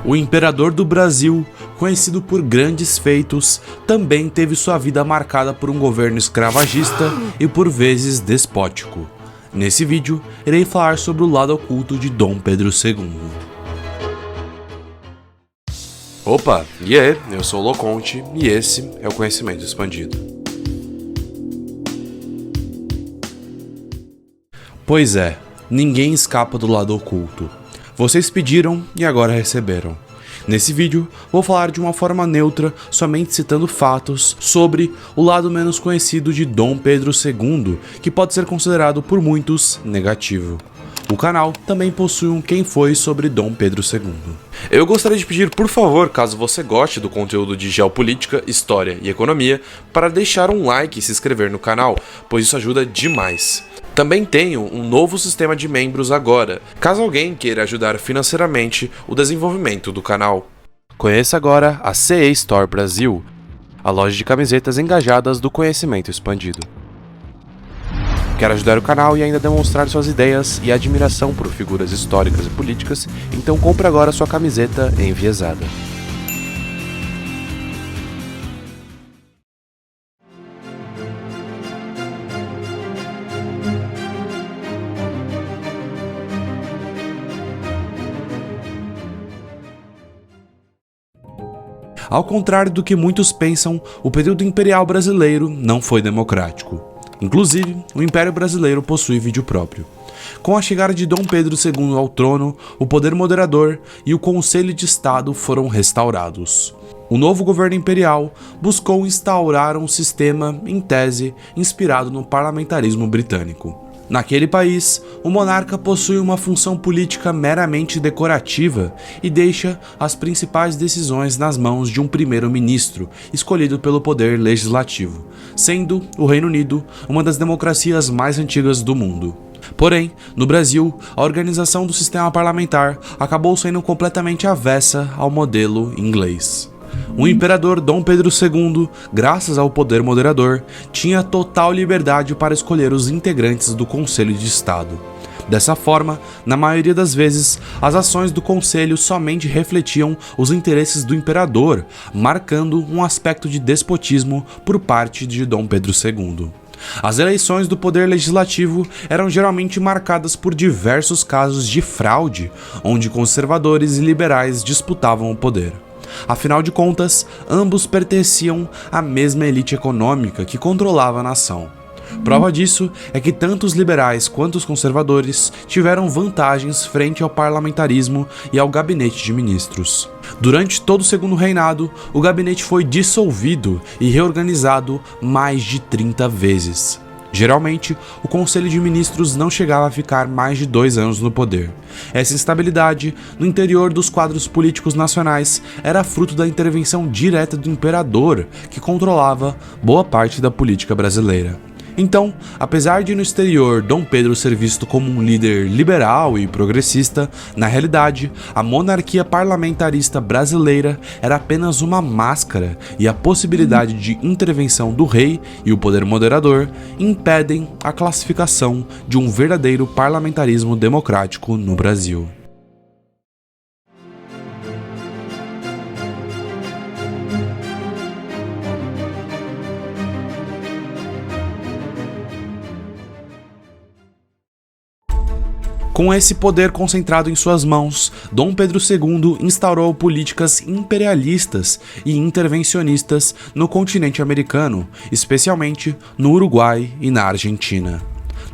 O imperador do Brasil, conhecido por grandes feitos, também teve sua vida marcada por um governo escravagista e por vezes despótico. Nesse vídeo, irei falar sobre o lado oculto de Dom Pedro II. Opa, e aí, eu sou o Loconte e esse é o Conhecimento Expandido. Pois é, ninguém escapa do lado oculto. Vocês pediram e agora receberam. Nesse vídeo, vou falar de uma forma neutra, somente citando fatos sobre o lado menos conhecido de Dom Pedro II, que pode ser considerado por muitos negativo. O canal também possui um Quem Foi sobre Dom Pedro II. Eu gostaria de pedir, por favor, caso você goste do conteúdo de geopolítica, história e economia, para deixar um like e se inscrever no canal, pois isso ajuda demais. Também tenho um novo sistema de membros agora, caso alguém queira ajudar financeiramente o desenvolvimento do canal. Conheça agora a CE Store Brasil, a loja de camisetas engajadas do Conhecimento Expandido. Quer ajudar o canal e ainda demonstrar suas ideias e admiração por figuras históricas e políticas? Então compre agora sua camiseta enviesada. Ao contrário do que muitos pensam, o período imperial brasileiro não foi democrático. Inclusive, o Império Brasileiro possui vídeo próprio. Com a chegada de Dom Pedro II ao trono, o poder moderador e o Conselho de Estado foram restaurados. O novo governo imperial buscou instaurar um sistema, em tese, inspirado no parlamentarismo britânico. Naquele país, o monarca possui uma função política meramente decorativa e deixa as principais decisões nas mãos de um primeiro-ministro, escolhido pelo poder legislativo, sendo o Reino Unido uma das democracias mais antigas do mundo. Porém, no Brasil, a organização do sistema parlamentar acabou sendo completamente avessa ao modelo inglês. O imperador Dom Pedro II, graças ao poder moderador, tinha total liberdade para escolher os integrantes do Conselho de Estado. Dessa forma, na maioria das vezes, as ações do Conselho somente refletiam os interesses do imperador, marcando um aspecto de despotismo por parte de Dom Pedro II. As eleições do poder legislativo eram geralmente marcadas por diversos casos de fraude, onde conservadores e liberais disputavam o poder. Afinal de contas, ambos pertenciam à mesma elite econômica que controlava a nação. Prova disso é que tanto os liberais quanto os conservadores tiveram vantagens frente ao parlamentarismo e ao gabinete de ministros. Durante todo o segundo reinado, o gabinete foi dissolvido e reorganizado mais de 30 vezes. Geralmente, o Conselho de Ministros não chegava a ficar mais de 2 anos no poder. Essa instabilidade, no interior dos quadros políticos nacionais, era fruto da intervenção direta do imperador, que controlava boa parte da política brasileira. Então, apesar de no exterior Dom Pedro ser visto como um líder liberal e progressista, na realidade, a monarquia parlamentarista brasileira era apenas uma máscara e a possibilidade de intervenção do rei e o poder moderador impedem a classificação de um verdadeiro parlamentarismo democrático no Brasil. Com esse poder concentrado em suas mãos, Dom Pedro II instaurou políticas imperialistas e intervencionistas no continente americano, especialmente no Uruguai e na Argentina.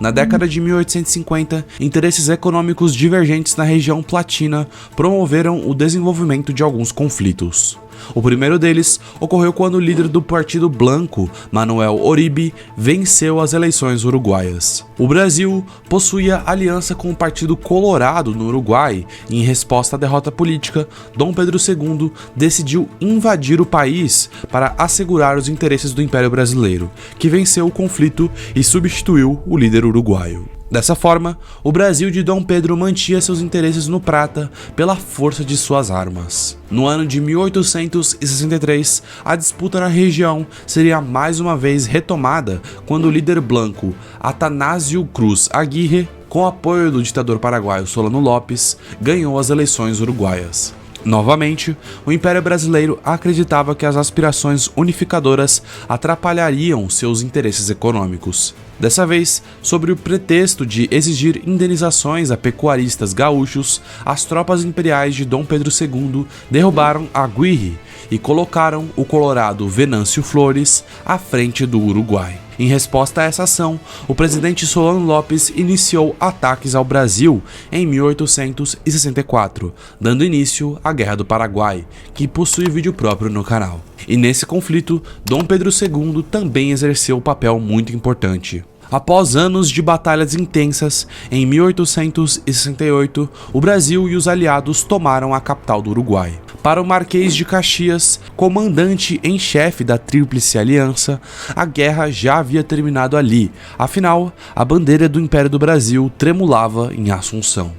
Na década de 1850, interesses econômicos divergentes na região platina promoveram o desenvolvimento de alguns conflitos. O primeiro deles ocorreu quando o líder do Partido Blanco, Manuel Oribe, venceu as eleições uruguaias. O Brasil possuía aliança com o Partido Colorado no Uruguai e, em resposta à derrota política, Dom Pedro II decidiu invadir o país para assegurar os interesses do Império Brasileiro, que venceu o conflito e substituiu o líder uruguaio. Dessa forma, o Brasil de Dom Pedro mantinha seus interesses no prata pela força de suas armas. No ano de 1863, a disputa na região seria mais uma vez retomada quando o líder blanco Atanásio Cruz Aguirre, com apoio do ditador paraguaio Solano Lopes, ganhou as eleições uruguaias. Novamente, o Império Brasileiro acreditava que as aspirações unificadoras atrapalhariam seus interesses econômicos. Dessa vez, sob o pretexto de exigir indenizações a pecuaristas gaúchos, as tropas imperiais de Dom Pedro II derrubaram Aguirre e colocaram o colorado Venâncio Flores à frente do Uruguai. Em resposta a essa ação, o presidente Solano Lopes iniciou ataques ao Brasil em 1864, dando início à Guerra do Paraguai, que possui vídeo próprio no canal. E nesse conflito, Dom Pedro II também exerceu um papel muito importante. Após anos de batalhas intensas, em 1868, o Brasil e os aliados tomaram a capital do Uruguai. Para o Marquês de Caxias, comandante em chefe da Tríplice Aliança, a guerra já havia terminado ali, afinal, a bandeira do Império do Brasil tremulava em Assunção.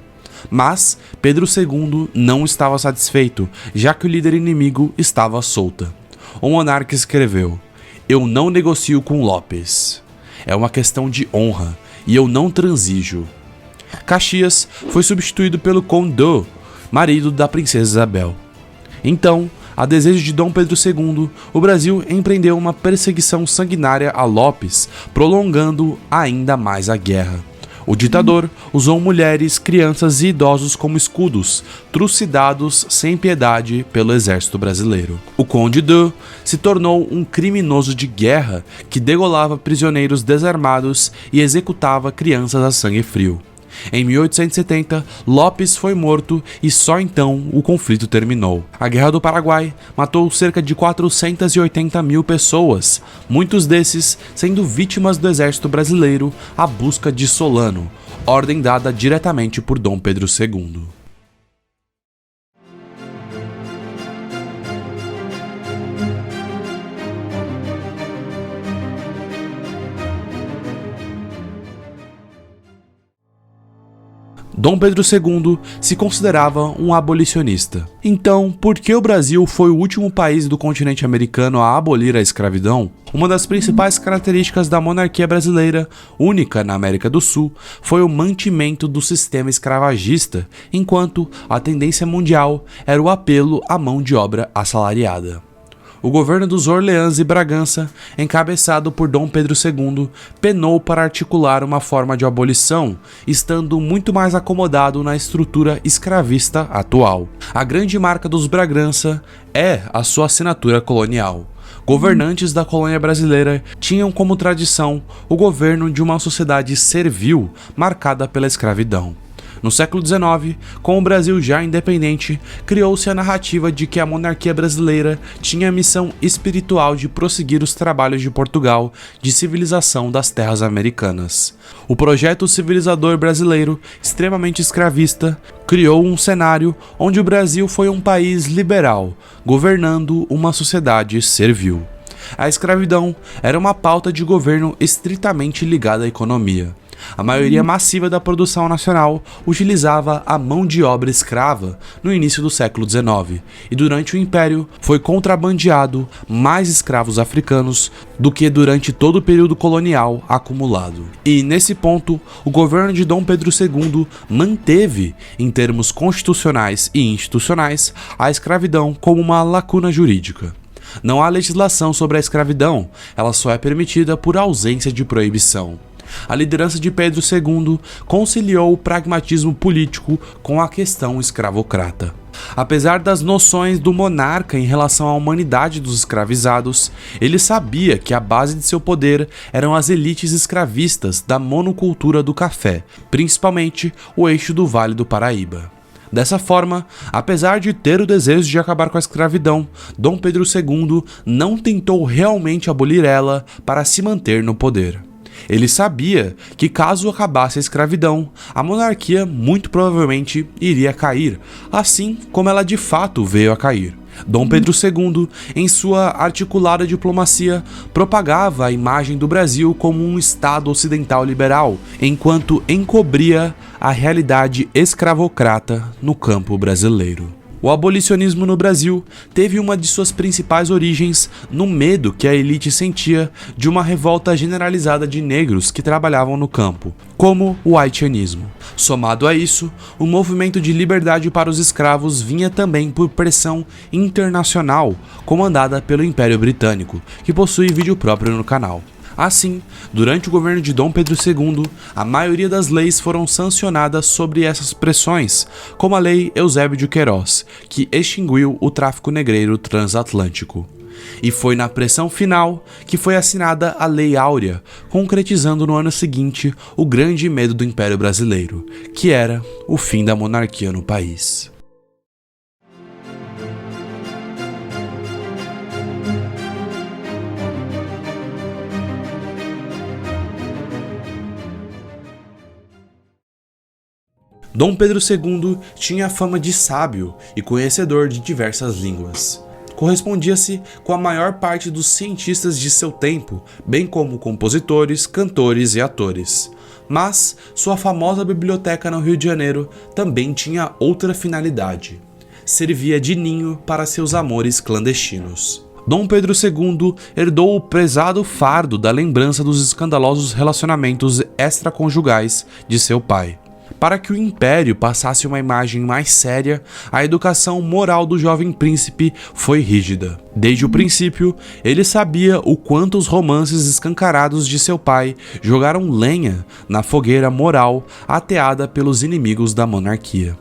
Mas Pedro II não estava satisfeito, já que o líder inimigo estava solta. O monarca escreveu: "Eu não negocio com Lopes. É uma questão de honra, e eu não transijo." Caxias foi substituído pelo Conde d'Eu, marido da princesa Isabel. Então, a desejo de Dom Pedro II, o Brasil empreendeu uma perseguição sanguinária a Lopes, prolongando ainda mais a guerra. O ditador usou mulheres, crianças e idosos como escudos, trucidados sem piedade pelo exército brasileiro. O Conde d'Eu se tornou um criminoso de guerra que degolava prisioneiros desarmados e executava crianças a sangue frio. Em 1870, Lopes foi morto e só então o conflito terminou. A Guerra do Paraguai matou cerca de 480 mil pessoas, muitos desses sendo vítimas do exército brasileiro à busca de Solano, ordem dada diretamente por Dom Pedro II. Dom Pedro II se considerava um abolicionista. Então, por que o Brasil foi o último país do continente americano a abolir a escravidão? Uma das principais características da monarquia brasileira, única na América do Sul, foi o mantimento do sistema escravagista, enquanto a tendência mundial era o apelo à mão de obra assalariada. O governo dos Orleans e Bragança, encabeçado por Dom Pedro II, penou para articular uma forma de abolição, estando muito mais acomodado na estrutura escravista atual. A grande marca dos Bragança é a sua assinatura colonial. Governantes da colônia brasileira tinham como tradição o governo de uma sociedade servil marcada pela escravidão. No século XIX, com o Brasil já independente, criou-se a narrativa de que a monarquia brasileira tinha a missão espiritual de prosseguir os trabalhos de Portugal de civilização das terras americanas. O projeto civilizador brasileiro, extremamente escravista, criou um cenário onde o Brasil foi um país liberal, governando uma sociedade servil. A escravidão era uma pauta de governo estritamente ligada à economia. A maioria massiva da produção nacional utilizava a mão de obra escrava no início do século XIX, e durante o Império foi contrabandeado mais escravos africanos do que durante todo o período colonial acumulado. E nesse ponto, o governo de Dom Pedro II manteve, em termos constitucionais e institucionais, a escravidão como uma lacuna jurídica. Não há legislação sobre a escravidão, ela só é permitida por ausência de proibição. A liderança de Pedro II conciliou o pragmatismo político com a questão escravocrata. Apesar das noções do monarca em relação à humanidade dos escravizados, ele sabia que a base de seu poder eram as elites escravistas da monocultura do café, principalmente o eixo do Vale do Paraíba. Dessa forma, apesar de ter o desejo de acabar com a escravidão, Dom Pedro II não tentou realmente abolir ela para se manter no poder. Ele sabia que caso acabasse a escravidão, a monarquia muito provavelmente iria cair, assim como ela de fato veio a cair. Dom Pedro II, em sua articulada diplomacia, propagava a imagem do Brasil como um Estado ocidental liberal, enquanto encobria a realidade escravocrata no campo brasileiro. O abolicionismo no Brasil teve uma de suas principais origens no medo que a elite sentia de uma revolta generalizada de negros que trabalhavam no campo, como o haitianismo. Somado a isso, o movimento de liberdade para os escravos vinha também por pressão internacional, comandada pelo Império Britânico, que possui vídeo próprio no canal. Assim, durante o governo de Dom Pedro II, a maioria das leis foram sancionadas sobre essas pressões, como a Lei Eusébio de Queiroz, que extinguiu o tráfico negreiro transatlântico. E foi na pressão final que foi assinada a Lei Áurea, concretizando no ano seguinte o grande medo do Império Brasileiro, que era o fim da monarquia no país. Dom Pedro II tinha a fama de sábio e conhecedor de diversas línguas. Correspondia-se com a maior parte dos cientistas de seu tempo, bem como compositores, cantores e atores. Mas sua famosa biblioteca no Rio de Janeiro também tinha outra finalidade. Servia de ninho para seus amores clandestinos. Dom Pedro II herdou o pesado fardo da lembrança dos escandalosos relacionamentos extraconjugais de seu pai. Para que o império passasse uma imagem mais séria, a educação moral do jovem príncipe foi rígida. Desde o princípio, ele sabia o quanto os romances escancarados de seu pai jogaram lenha na fogueira moral ateada pelos inimigos da monarquia.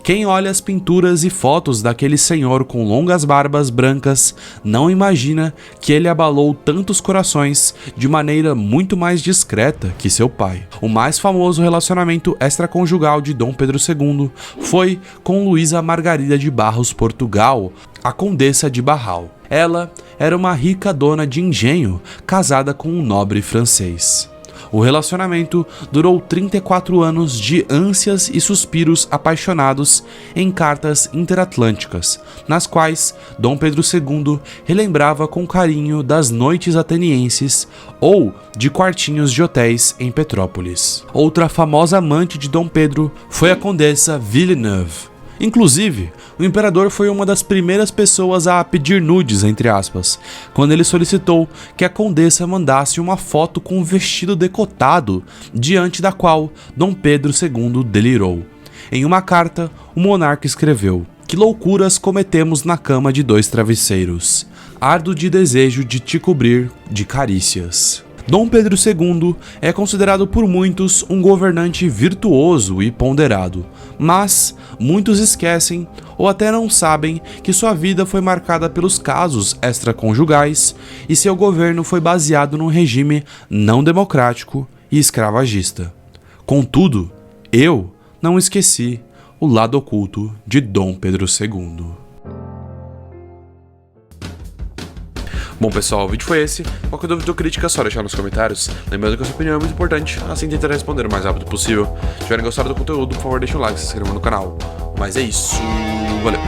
Quem olha as pinturas e fotos daquele senhor com longas barbas brancas não imagina que ele abalou tantos corações de maneira muito mais discreta que seu pai. O mais famoso relacionamento extraconjugal de Dom Pedro II foi com Luísa Margarida de Barros Portugal, a Condessa de Barral. Ela era uma rica dona de engenho, casada com um nobre francês. O relacionamento durou 34 anos de ânsias e suspiros apaixonados em cartas interatlânticas, nas quais Dom Pedro II relembrava com carinho das noites atenienses ou de quartinhos de hotéis em Petrópolis. Outra famosa amante de Dom Pedro foi a Condessa Villeneuve. Inclusive, o imperador foi uma das primeiras pessoas a pedir nudes, entre aspas, quando ele solicitou que a condessa mandasse uma foto com um vestido decotado, diante da qual Dom Pedro II delirou. Em uma carta, o monarca escreveu: "Que loucuras cometemos na cama de dois travesseiros. Ardo de desejo de te cobrir de carícias." Dom Pedro II é considerado por muitos um governante virtuoso e ponderado, mas muitos esquecem ou até não sabem que sua vida foi marcada pelos casos extraconjugais e seu governo foi baseado num regime não democrático e escravagista. Contudo, eu não esqueci o lado oculto de Dom Pedro II. Bom pessoal, o vídeo foi esse. Qualquer dúvida ou crítica é só deixar nos comentários. Lembrando que a sua opinião é muito importante, assim tentarei responder o mais rápido possível. Se tiverem gostado do conteúdo, por favor deixe um like e se inscreva no canal. Mas é isso, valeu!